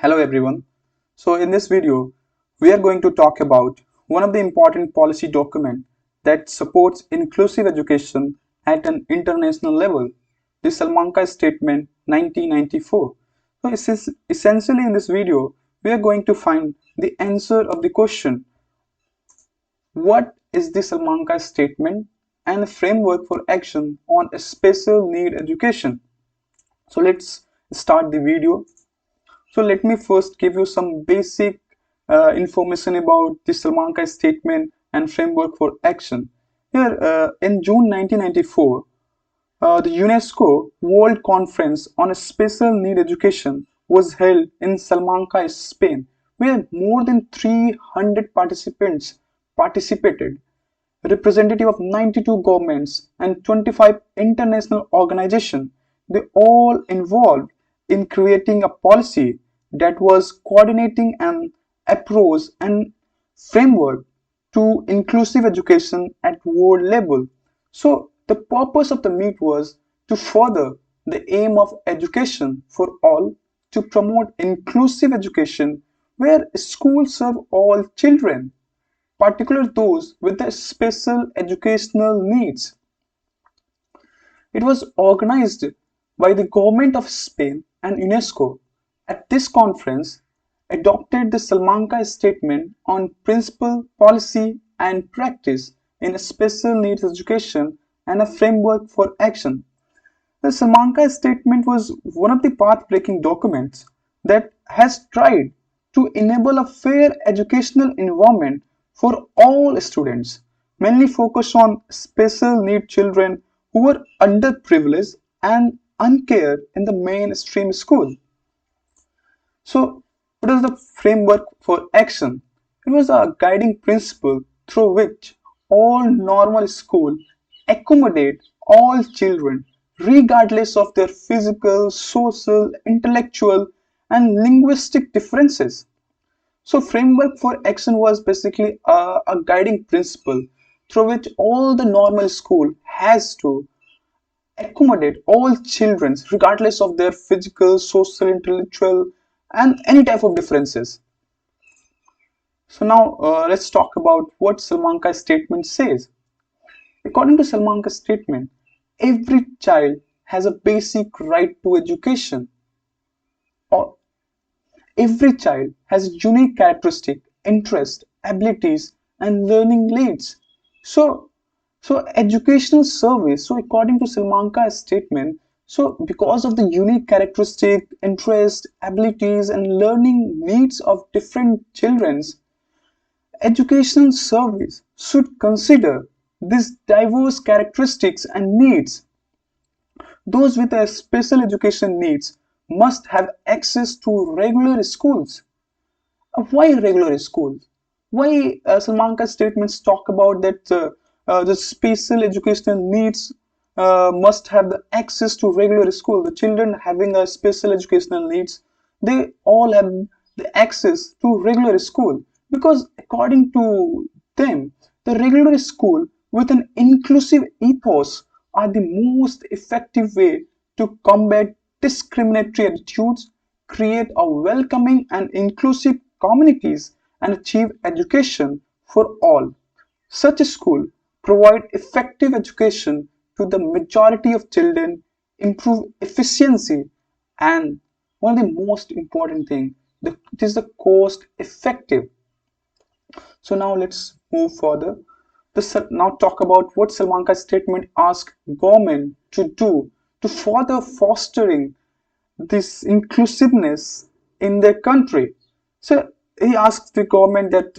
Hello everyone. So in this video, we are going to talk about one of the important policy document that supports inclusive education at an international level, the Salamanca Statement 1994. So essentially in this video, we are going to find the answer of the question, what is the Salamanca Statement and the framework for action on special need education. So let's start the video. So let me first give you some basic information about the Salamanca Statement and Framework for Action. Here, in June 1994, the UNESCO World Conference on Special Need Education was held in Salamanca, Spain, where more than 300 participants participated, representative of 92 governments and 25 international organizations. They all involved in creating a policy that was coordinating an approach and framework to inclusive education at world level. So the purpose of the meet was to further the aim of education for all, to promote inclusive education where schools serve all children, particularly those with the special educational needs. It was organized by the government of Spain and UNESCO. At this conference, adopted the Salamanca Statement on Principle, Policy and Practice in Special Needs Education and a Framework for Action. The Salamanca Statement was one of the path-breaking documents that has tried to enable a fair educational environment for all students, mainly focused on special need children who were underprivileged and uncared in the mainstream school. So, what is the framework for action? It was a guiding principle through which all normal schools accommodate all children regardless of their physical, social, intellectual, and linguistic differences. So, framework for action was basically a guiding principle through which all the normal school has to accommodate all children regardless of their physical, social, intellectual, and any type of differences. So now let's talk about what Salamanca Statement says. According to Salamanca Statement, every child has a basic right to education. Or every child has unique characteristic, interest, abilities, and learning needs. So, so educational service. So according to Salamanca Statement, so because of the unique characteristic, interest, abilities, and learning needs of different children's, educational service should consider these diverse characteristics and needs. Those with a special education needs must have access to regular schools. Why regular schools? Why Salamanca statements talk about that the special educational needs must have the access to regular school? The children having a special educational needs, they all have the access to regular school because according to them, the regular school with an inclusive ethos are the most effective way to combat discriminatory attitudes, create a welcoming and inclusive communities, and achieve education for all. Such a school provide effective education to the majority of children, improve efficiency, and one of the most important thing, it is the cost effective. So now let's move further. Now talk about what Salamanca statement asks government to do to further fostering this inclusiveness in their country. So he asks the government that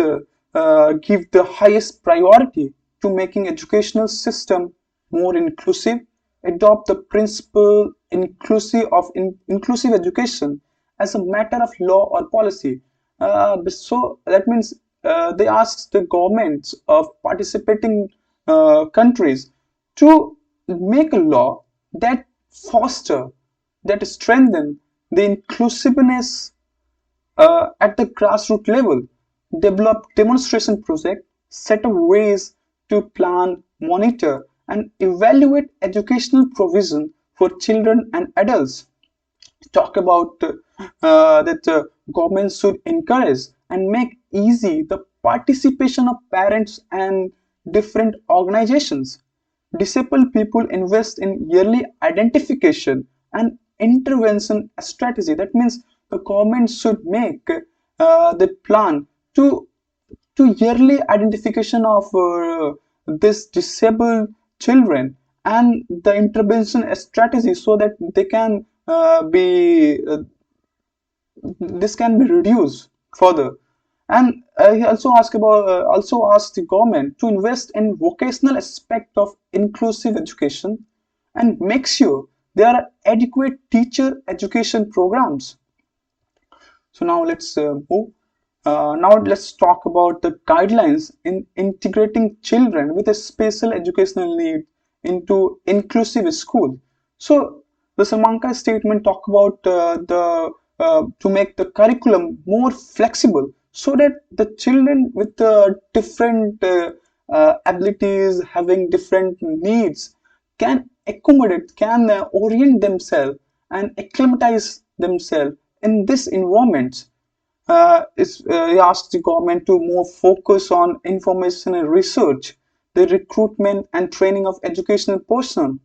give the highest priority to making educational system more inclusive, adopt the principle inclusive education as a matter of law or policy. So that means they ask the governments of participating countries to make a law that foster, that strengthen the inclusiveness at the grassroots level, develop demonstration projects, set up ways to plan, monitor, and evaluate educational provision for children and adults. Talk about that governments should encourage and make easy the participation of parents and different organizations. Disabled people invest in yearly identification and intervention strategy. That means the government should make the plan to yearly identification of this disabled children and the intervention strategy so that they can be this can be reduced further. And he also asked the government to invest in vocational aspect of inclusive education and make sure there are adequate teacher education programs. So now let's move. Now let's talk about the guidelines in integrating children with a special educational need into inclusive school. So the Salamanca statement talk about the to make the curriculum more flexible so that the children with different abilities, having different needs, can accommodate, can orient themselves and acclimatize themselves in this environment. He asked the government to more focus on information and research, the recruitment and training of educational personnel,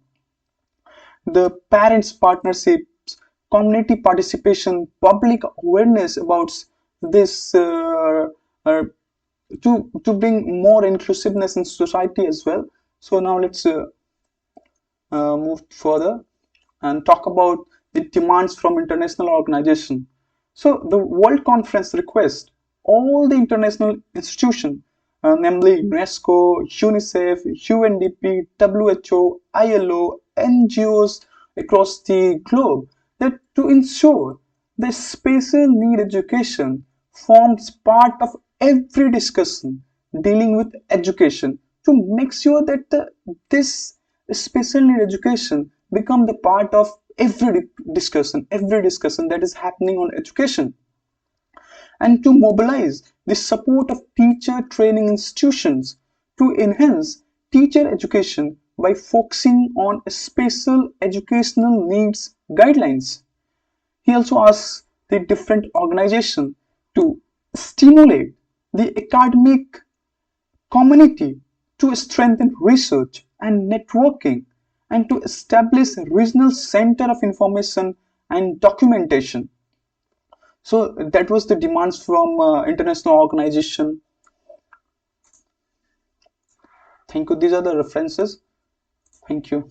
the parents' partnerships, community participation, public awareness about this uh, to bring more inclusiveness in society as well. So now let's move further and talk about the demands from international organization. So the World Conference requests all the international institutions, namely UNESCO, UNICEF, UNDP, WHO, ILO, NGOs across the globe, that to ensure that special need education forms part of every discussion dealing with education, to make sure that this special need education become the part of every discussion that is happening on education, and to mobilize the support of teacher training institutions to enhance teacher education by focusing on special educational needs guidelines. He also asks the different organizations to stimulate the academic community to strengthen research and networking and to establish a regional center of information and documentation. So that was the demands from international organization. Thank you. These are the references. Thank you.